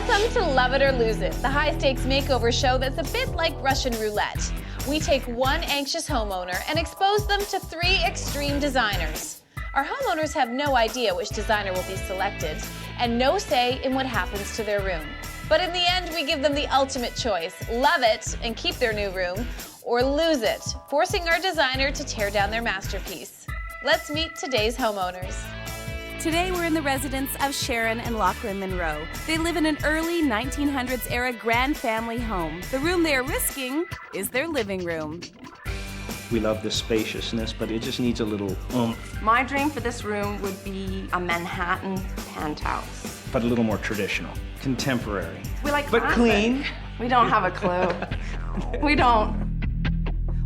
Welcome to Love It or Lose It, the high-stakes makeover show that's a bit like Russian roulette. We take one anxious homeowner and expose them to 3 extreme designers. Our homeowners have no idea which designer will be selected and no say in what happens to their room. But in the end, we give them the ultimate choice: love it and keep their new room, or lose it, forcing our designer to tear down their masterpiece. Let's meet today's homeowners. Today we're in the residence of Sharon and Lachlan Monroe. They live in an early 1900s era grand family home. The room they are risking is their living room. We love the spaciousness, but it just needs a little oomph. My dream for this room would be a Manhattan penthouse. But a little more traditional, contemporary. We like but classic. Clean. We don't have a clue. We don't.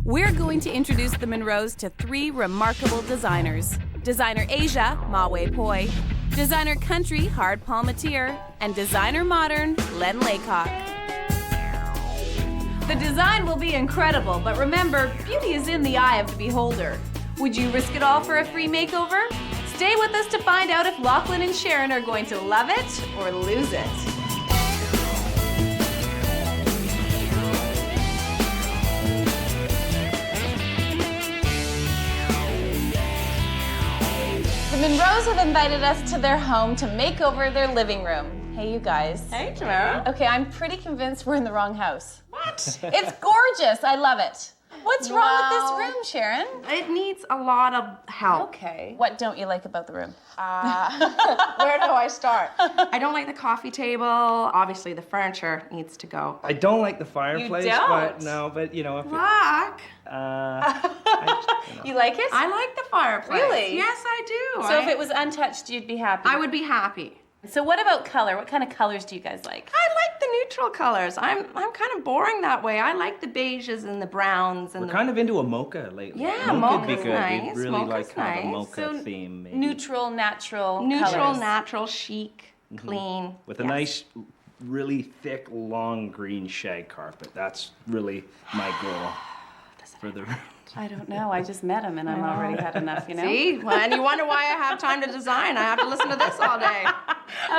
We're going to introduce the Monroes to 3 remarkable designers. Designer Asia, Ma Wei Poi, Designer Country, Hard Palmatier, and Designer Modern, Len Laycock. The design will be incredible, but remember, beauty is in the eye of the beholder. Would you risk it all for a free makeover? Stay with us to find out if Lachlan and Sharon are going to love it or lose it. The Monroes have invited us to their home to make over their living room. Hey, you guys. Hey, Tamara. Okay, I'm pretty convinced we're in the wrong house. What? It's gorgeous. I love it. What's wrong with this room, Sharon? It needs a lot of help. Okay. What don't you like about the room? Where do I start? I don't like the coffee table. Obviously, the furniture needs to go. I don't like the fireplace, don't? but you know, if Rock. You like it? I like the fireplace. Really? Yes, I do. So if it was untouched, you'd be happy? I would be happy. So what about color? What kind of colors do you guys like? I like the neutral colors. I'm kind of boring that way. I like the beiges and the browns and we're kind of into a mocha lately. Yeah, mocha would be mocha's good. nice. We'd really Mocha's like kind of a nice. mocha So theme. Maybe. Neutral, natural colors. natural, chic, clean. With a nice, really thick, long green shag carpet. That's really my goal for the room. I don't know. I just met him and I'm already had enough, you know? See? Well, and you wonder why I have time to design. I have to listen to this all day.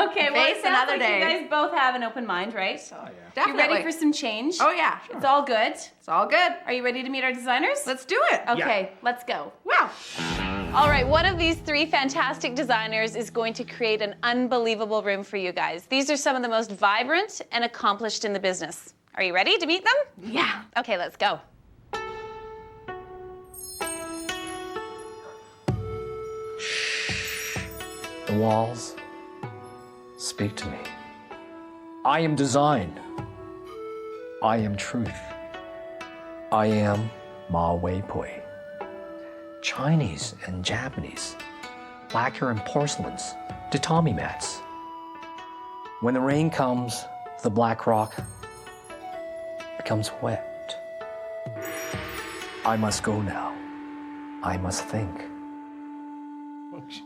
Okay, well, it Face sounds another like day. you guys both have an open mind, right? Oh, yeah. Definitely. You ready for some change? Oh, yeah. It's all good. It's all good. Are you ready to meet our designers? Let's do it. Okay, let's go. Wow. All right, one of these 3 fantastic designers is going to create an unbelievable room for you guys. These are some of the most vibrant and accomplished in the business. Are you ready to meet them? Yeah. Okay, let's go. The walls speak to me. I am design. I am truth. I am Ma Wei Pui. Chinese and Japanese, lacquer and porcelains, tatami mats. When the rain comes, the black rock becomes wet. I must go now. I must think.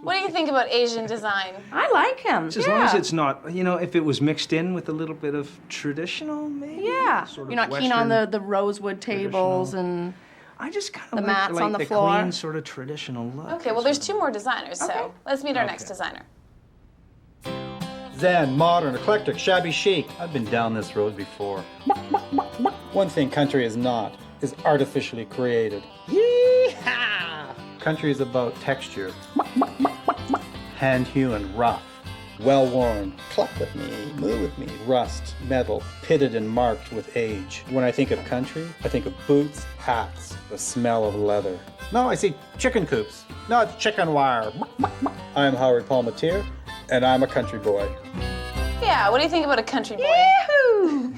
What do you think about Asian design? I like him. As long as it's not, you know, if it was mixed in with a little bit of traditional, maybe. Yeah. Sort of You're not keen on Western, the rosewood tables and... I just kind the of mats on the the floor. clean sort of traditional look. Okay, well, there's 2 more designers, so let's meet our next designer. Zen, modern, eclectic, shabby chic. I've been down this road before. One thing country is not is artificially created. Yee-haw! Country is about texture. Hand-hewn, rough, well-worn. Cluck with me, move with me. Rust, metal, pitted and marked with age. When I think of country, I think of boots, hats, the smell of leather. No, I see chicken coops. No, it's chicken wire. I'm Howard Palmatier, and I'm a country boy. Yeah, what do you think about a country boy? Yahoo!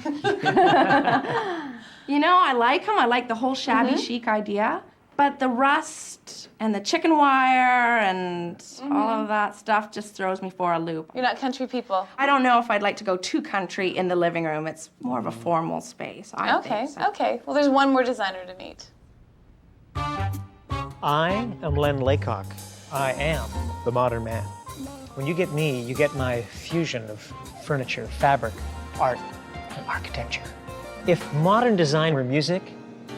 You know, I like him. I like the whole shabby chic idea. But the rust and the chicken wire and all of that stuff just throws me for a loop. You're not country people. I don't know if I'd like to go too country in the living room. It's more of a formal space. I think so. Okay. Well, there's 1 more designer to meet. I am Len Laycock. I am the modern man. When you get me, you get my fusion of furniture, fabric, art, and architecture. If modern design were music,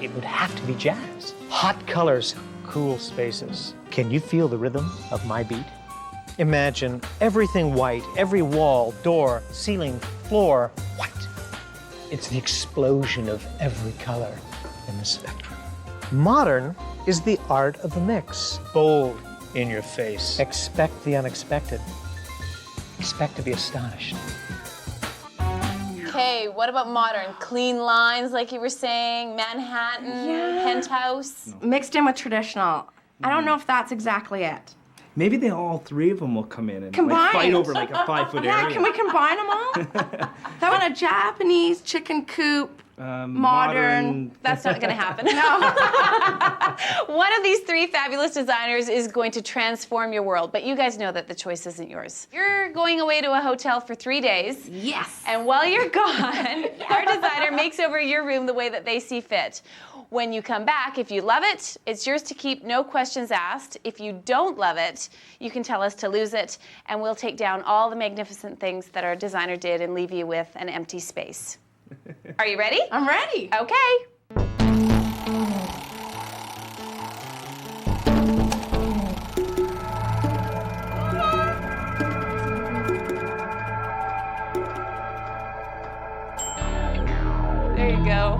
it would have to be jazz. Hot colors, cool spaces. Can you feel the rhythm of my beat? Imagine everything white, every wall, door, ceiling, floor, white. It's the explosion of every color in the spectrum. Modern is the art of the mix. Bold in your face. Expect the unexpected. Expect to be astonished. Okay, what about modern? Clean lines, like you were saying, Manhattan, penthouse. Mixed in with traditional. I don't know if that's exactly it. Maybe all three of them will come in and Combined. fight over like a 5-foot area. Yeah, can we combine them all? How about a Japanese chicken coop, modern? That's not going to happen. No. One of these three fabulous designers is going to transform your world, but you guys know that the choice isn't yours. You're going away to a hotel for 3 days. Yes. And while you're gone, our designer makes over your room the way that they see fit. When you come back, if you love it, it's yours to keep, no questions asked. If you don't love it, you can tell us to lose it, and we'll take down all the magnificent things that our designer did and leave you with an empty space. Are you ready? I'm ready. Okay. There you go.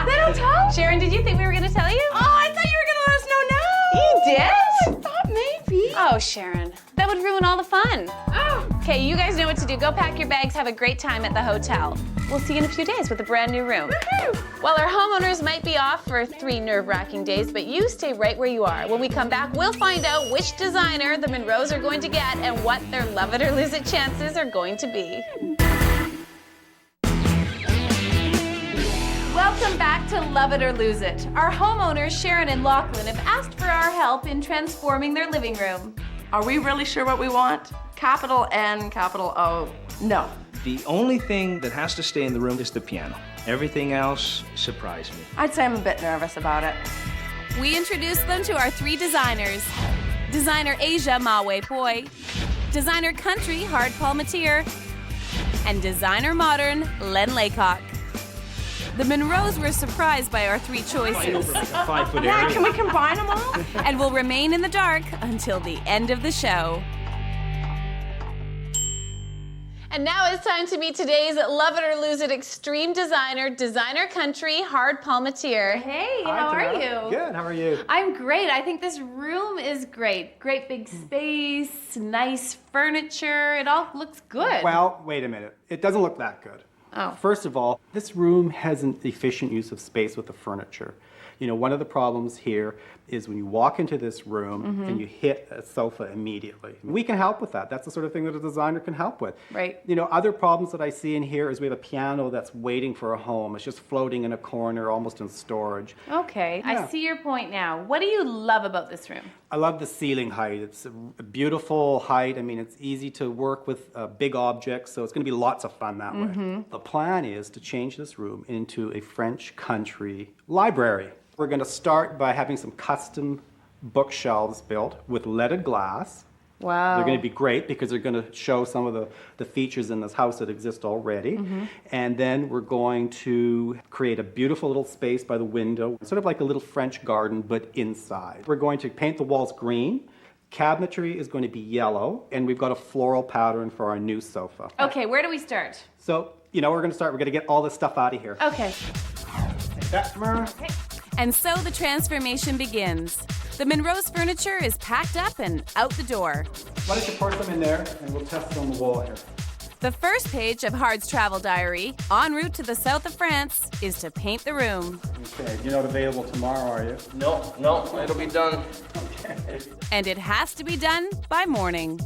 They don't tell? Sharon, did you think we were going to tell you? Oh, I thought you were gonna let us know now. You did? I thought maybe. Oh, Sharon, that would ruin all the fun. Oh. Okay, you guys know what to do. Go pack your bags, have a great time at the hotel. We'll see you in a few days with a brand new room. Well, our homeowners might be off for 3 nerve-wracking days, but you stay right where you are. When we come back, we'll find out which designer the Monroes are going to get and what their love it or lose it chances are going to be. Welcome back to Love It or Lose It. Our homeowners, Sharon and Lachlan, have asked for our help in transforming their living room. Are we really sure what we want? Capital N, capital O. No. The only thing that has to stay in the room is the piano. Everything else surprised me. I'd say I'm a bit nervous about it. We introduced them to our 3 designers. Designer Asia Mawe Poi, Designer Country Hard Palmatier, and Designer Modern Len Laycock. The Monroes were surprised by our 3 Fight over choices like a 5-foot Yeah, area. can we combine them all? and will remain in the dark until the end of the show. And now it's time to meet today's Love It or Lose It extreme designer, Designer Country Hard Palmatier. Hey, how are you? Good, how are you? I'm great. I think this room is great. Great big space, nice furniture. It all looks good. Well, wait a minute. It doesn't look that good. Oh. First of all, this room has an efficient use of space with the furniture. You know, one of the problems here is when you walk into this room and you hit a sofa immediately. We can help with that. That's the sort of thing that a designer can help with. Right. You know, other problems that I see in here is we have a piano that's waiting for a home. It's just floating in a corner, almost in storage. Okay, Yeah. I see your point now. What do you love about this room? I love the ceiling height. It's a beautiful height. I mean, it's easy to work with big objects, so it's going to be lots of fun that way. The plan is to change this room into a French country library. We're going to start by having some custom bookshelves built with leaded glass. Wow. They're going to be great because they're going to show some of the features in this house that exist already. And then we're going to create a beautiful little space by the window, sort of like a little French garden, but inside. We're going to paint the walls green. Cabinetry is going to be yellow, and we've got a floral pattern for our new sofa. Okay, where do we start? So, you know, we're going to get all this stuff out of here. Okay. Take that, Tamara. And so the transformation begins. The Monroe's furniture is packed up and out the door. Why don't you pour some in there, and we'll test it on the wall here. The first page of Hard's travel diary, en route to the south of France, is to paint the room. Okay, you're not available tomorrow, are you? No, it'll be done. And it has to be done by morning.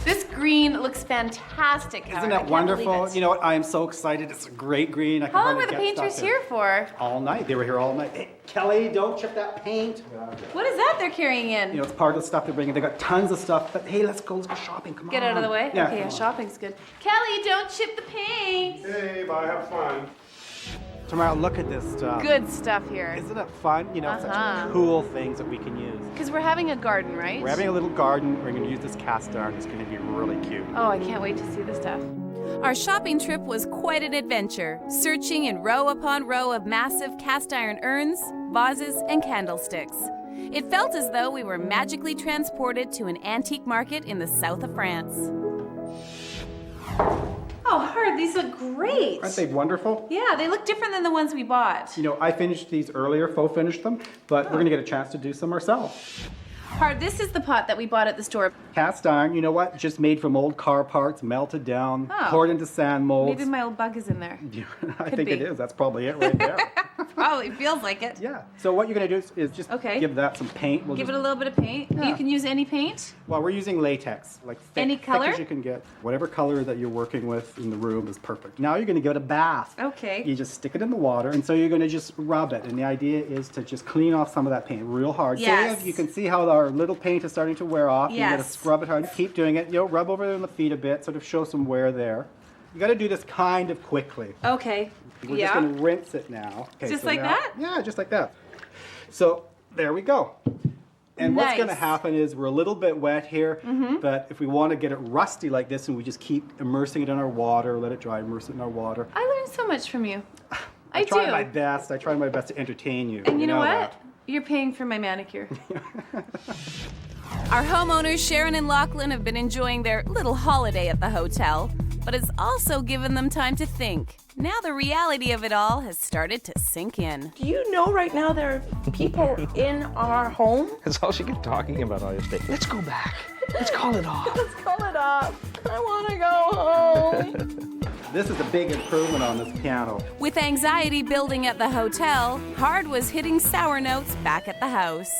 This green looks fantastic, Howard. Isn't I that can't wonderful? believe it. You know what? I am so excited. It's a great green. I can How long hardly were the get painters stuff here for? All night. They were here all night. Hey, Kelly, don't chip that paint. What is that they're carrying in? You know, it's part of the stuff they're bringing. They got tons of stuff. But hey, let's go shopping. Come on. Get out of the way? Yeah, Okay, come on. shopping's good. Kelly, don't chip the paint. Hey, bye, have fun. Tamara, look at this stuff. Good stuff here. Isn't it fun? You know, such cool things that we can use. Because we're having a garden, right? We're having a little garden. We're going to use this cast iron. It's going to be really cute. Oh, I can't wait to see the stuff. Our shopping trip was quite an adventure, searching in row upon row of massive cast iron urns, vases, and candlesticks. It felt as though we were magically transported to an antique market in the south of France. Oh, Hard, these look great. Aren't they wonderful? Yeah, they look different than the ones we bought. You know, I finished these earlier, faux finished them, but we're gonna get a chance to do some ourselves. Hard, this is the pot that we bought at the store. Cast iron, you know what? Just made from old car parts, melted down, poured into sand molds. Maybe my old bug is in there. I Could think be. it is. That's probably it right there. Probably feels like it. Yeah. So what you're going to do is just give that some paint. We'll Give just, it a little bit of paint. Yeah. You can use any paint. Well, we're using latex, like thick, Any color? thick as you can get. Whatever color that you're working with in the room is perfect. Now you're going to give it a bath. Okay. You just stick it in the water, and so you're going to just rub it. And the idea is to just clean off some of that paint real hard. Yes. So you can see how our little paint is starting to wear off. You got to Yes. scrub it hard. Keep doing it. You know, rub over on the feet a bit, sort of show some wear there. You got to do this kind of quickly. Okay. We're just going to rinse it now. Okay, Just so like now- that? Yeah, just like that. So there we go. And what's going to Nice. happen is we're a little bit wet here, but if we want to get it rusty like this, and we just keep immersing it in our water, let it dry, immerse it in our water. I learned so much from you. I try do. my best. I try my best to entertain you. And you know what? that. You're paying for my manicure. Our homeowners, Sharon and Lachlan, have been enjoying their little holiday at the hotel, but it's also given them time to think. Now the reality of it all has started to sink in. Do you know right now there are people in our home? That's all she kept talking about all yesterday. Let's go back. Let's call it off. Let's call it up. I want to go home. This is a big improvement on this piano. With anxiety building at the hotel, Hard was hitting sour notes back at the house.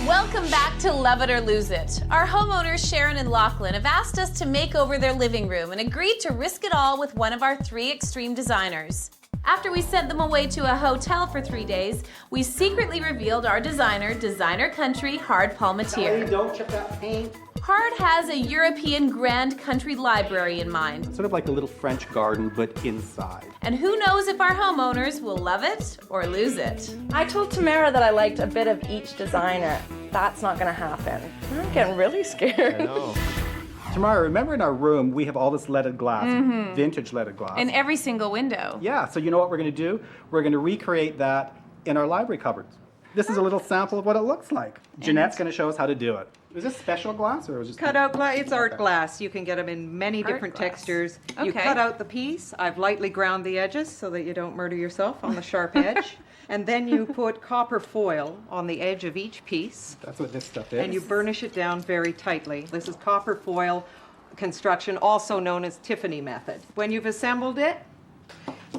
Welcome back to Love It or Lose It. Our homeowners Sharon and Lachlan have asked us to make over their living room and agreed to risk it all with one of our 3 extreme designers. After we sent them away to a hotel for 3 days, we secretly revealed our designer, Designer Country Hard Palmatier. Don't chip that paint. Hard has a European grand country library in mind. Sort of like a little French garden, but inside. And who knows if our homeowners will love it or lose it. I told Tamara that I liked a bit of each designer. That's not going to happen. I'm getting really scared. I know. Tamara, remember in our room, we have all this leaded glass, vintage leaded glass. In every single window. Yeah, so you know what we're going to do? We're going to recreate that in our library cupboards. This is a little sample of what it looks like. Jeanette's going to show us how to do it. Is this special glass or was it just Cutout glass, it's art glass. You can get them in many different glass. textures. You Okay. cut out the piece. I've lightly ground the edges so that you don't murder yourself on the sharp edge. And then you put copper foil on the edge of each piece. That's what this stuff is. And you burnish it down very tightly. This is copper foil construction, also known as Tiffany method. When you've assembled it,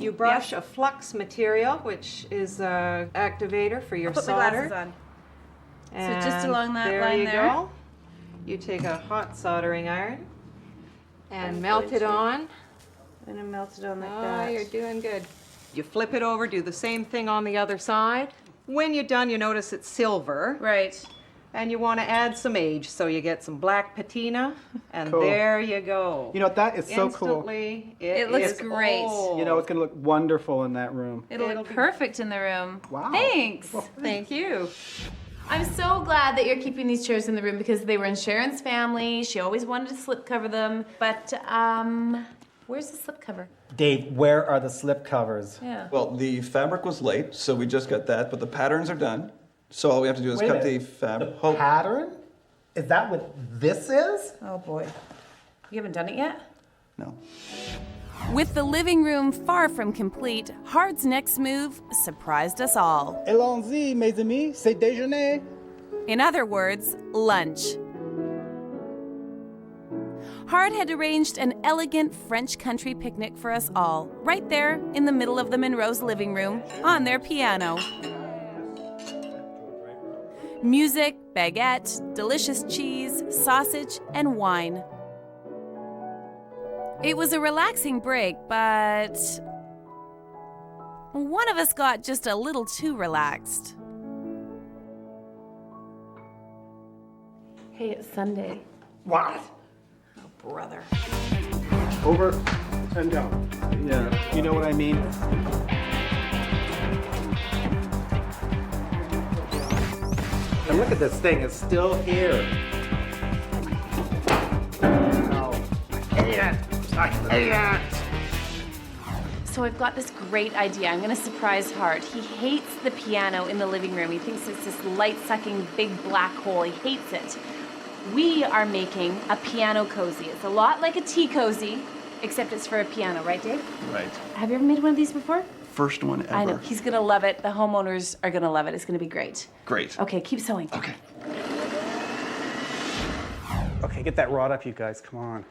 you brush a flux material, which is an activator for your Put my solder. glasses on. And just along that there line you there? go. You take a hot soldering iron and melt it on. And I melted on like Oh, that. you're doing good. You flip it over, do the same thing on the other side. When you're done, you notice it's silver. Right. And you want to add some age, so you get some black patina, and Cool. there you go. You know, that is so cool. Instantly, It looks is great. old. You know, it's going to look wonderful in that room. It'll It'll look be- perfect in the room. Wow. Thanks. Thank you. I'm so glad that you're keeping these chairs in the room because they were in Sharon's family. She always wanted to slip cover them. But, where's the slip cover? Dave, where are the slip covers? Yeah. Well, the fabric was late, so we just got that, but the patterns are done. So all we have to do is Wait a cut the minute. fabric. Pattern? Is that what this is? Oh boy. You haven't done it yet? No. With the living room far from complete, Hard's next move surprised us all. Allons-y, mes amis, c'est déjeuner. In other words, lunch. Hard had arranged an elegant French country picnic for us all, right there in the middle of the Monroe's living room, on their piano. Music, baguette, delicious cheese, sausage, and wine. It was a relaxing break, but one of us got just a little too relaxed. Hey, it's Sunday. What? Oh, brother. Over and down. Yeah. You know what I mean? And look at this thing, it's still here. Oh. Idiot! Idiot! So I've got this great idea. I'm gonna surprise Hart. He hates the piano in the living room. He thinks it's this light-sucking big black hole. He hates it. We are making a piano cozy. It's a lot like a tea cozy, except it's for a piano, right, Dave? Right. Have you ever made one of these before? First one ever. I know. He's gonna love it. The homeowners are gonna love it. It's gonna be great. Great. Okay, keep sewing. Okay. Okay, get that rod up, you guys. Come on.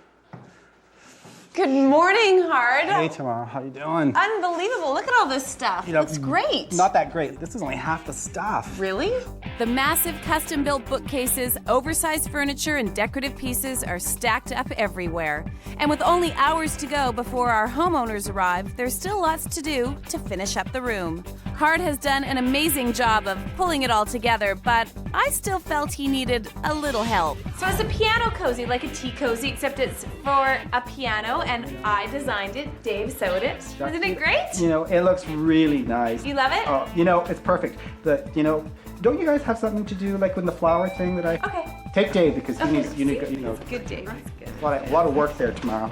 Good morning, Hard. Hey, Tamara. How you doing? Unbelievable. Look at all this stuff. It's great. Not that great. This is only half the stuff. Really? The massive custom-built bookcases, oversized furniture, and decorative pieces are stacked up everywhere. And with only hours to go before our homeowners arrive, there's still lots to do to finish up the room. Hard has done an amazing job of pulling it all together, but I still felt he needed a little help. So it's a piano cozy, like a tea cozy, except it's for a piano, and I designed it. Dave sewed it. Isn't it great? You know, it looks really nice. You love it? Oh, you know, it's perfect. Don't you guys have something to do, like with the flower thing that I... Okay. Take Dave, because Okay, you need, Good, Dave. That's good. a lot of work there tomorrow.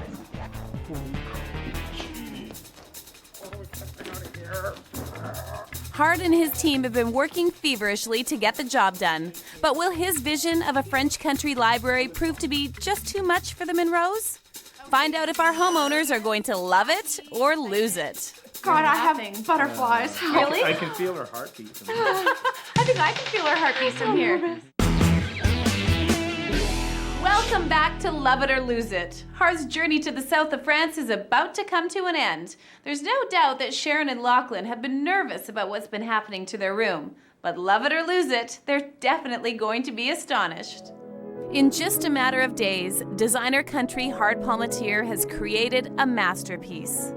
Hard and his team have been working feverishly to get the job done. But will his vision of a French country library prove to be just too much for the Monroes? Find out if our homeowners are going to love it or lose it. God, I have butterflies. Really? I can feel her heartbeat from here. I think I can feel her heartbeat from here. Welcome back to Love It or Lose It. Hard's journey to the south of France is about to come to an end. There's no doubt that Sharon and Lachlan have been nervous about what's been happening to their room. But love it or lose it, they're definitely going to be astonished. In just a matter of days, designer country Hard Palmetier has created a masterpiece.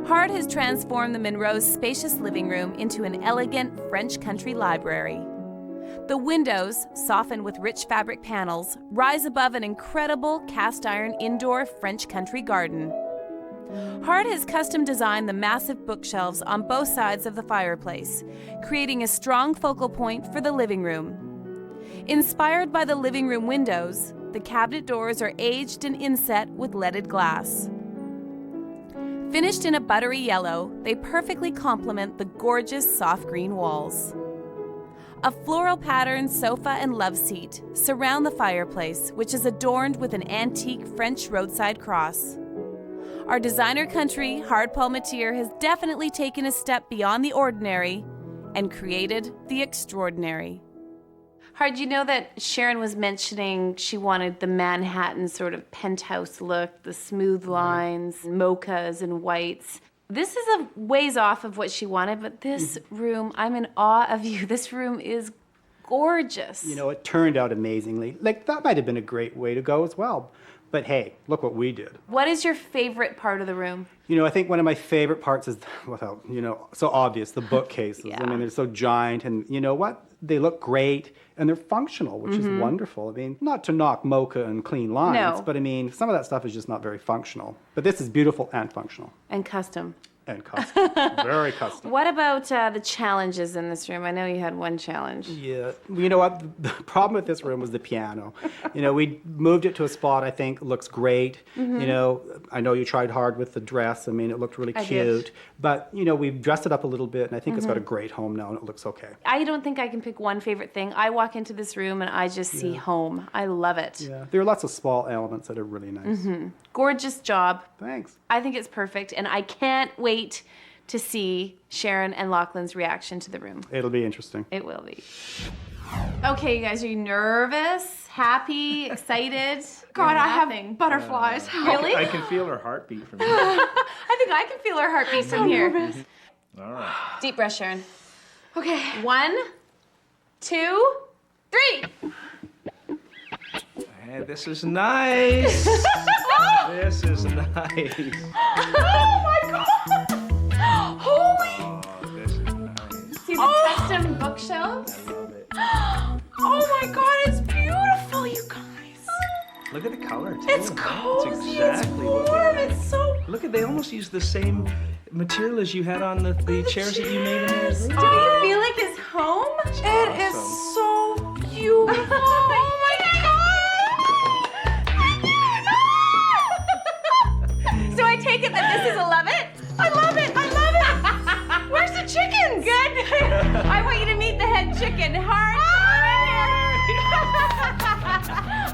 Hard has transformed the Monroe's spacious living room into an elegant French country library. The windows, softened with rich fabric panels, rise above an incredible cast-iron indoor French country garden. Hard has custom designed the massive bookshelves on both sides of the fireplace, creating a strong focal point for the living room. Inspired by the living room windows, the cabinet doors are aged and inset with leaded glass. Finished in a buttery yellow, they perfectly complement the gorgeous soft green walls. A floral patterned sofa and love seat surround the fireplace, which is adorned with an antique French roadside cross. Our designer country, Hard Palmetier, has definitely taken a step beyond the ordinary and created the extraordinary. Hard, you know that Sharon was mentioning she wanted the Manhattan sort of penthouse look, the smooth lines, mochas and whites. This is a ways off of what she wanted, but this room, I'm in awe of you. This room is gorgeous. You know, it turned out amazingly. Like, that might have been a great way to go as well. But hey, look what we did. What is your favorite part of the room? You know, I think one of my favorite parts is, without, so obvious, the bookcases. Yeah. I mean, they're so giant, and you know what? They look great, and they're functional, which is wonderful. I mean, not to knock mocha and clean lines, but I mean, some of that stuff is just not very functional. But this is beautiful and functional. And custom. And custom. Very custom. What about the challenges in this room? I know you had one challenge. Yeah, you know what? The problem with this room was the piano. We moved it to a spot I think looks great. I know you tried hard with the dress. I mean, it looked really cute. But, we've dressed it up a little bit, and I think it's got a great home now, and it looks okay. I don't think I can pick one favorite thing. I walk into this room, and I just see home. I love it. Yeah, there are lots of small elements that are really nice. Gorgeous job. Thanks. I think it's perfect, and I can't wait to see Sharon and Lachlan's reaction to the room. It'll be interesting. It will be. Okay, you guys, are you nervous, happy, excited? God, I have butterflies. Really? I can feel her heartbeat from here. I think I can feel her heartbeat from here. Nervous. All right. Deep breath, Sharon. Okay. 1, 2, 3. Hey, this is nice. This is nice. Oh my God! Holy! Oh, this is nice. See the custom bookshelves? I love it. Oh my God, it's beautiful, you guys. Look at the color, too. It's cozy, It's exactly it's what we warm, wanted. it's so... Look at, they almost use the same material as you had on the chairs that you made in there. Do you feel like it's home? It is so beautiful. Oh my God! So I take it that this is a love it? I love it. I want you to meet the head chicken. Hard.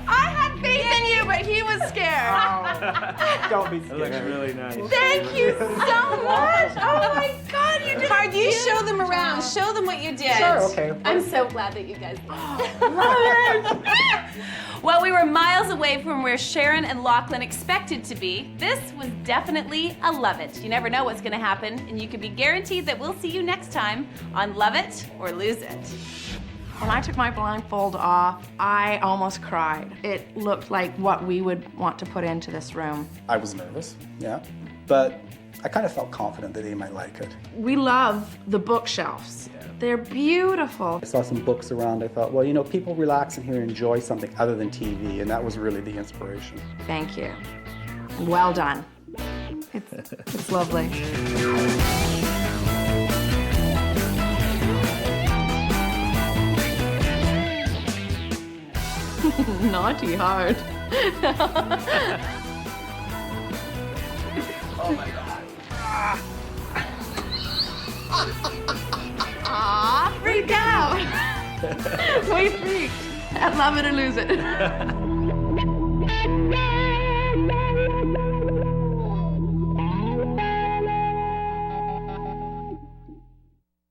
I had faith in you, but he was scared. Don't be That looks scared. really nice. Thank you so much. Oh my God, you did. Hard, you show them around. Show them what you did. Sure, okay. I'm so glad that you guys love it. While we were miles away from where Sharon and Lachlan expected to be, this was definitely a love it. You never know what's going to happen, and you can be guaranteed that we'll see you next time on Love It or Lose It. When I took my blindfold off, I almost cried. It looked like what we would want to put into this room. I was nervous, yeah, but I kind of felt confident that they might like it. We love the bookshelves. They're beautiful. I saw some books around. I thought, well, you know, people relax in here and enjoy something other than TV, and that was really the inspiration. Thank you. Well done. It's lovely. Naughty Hard. Oh my God. Aw, freaked out. We freaked. I'd love it or lose it.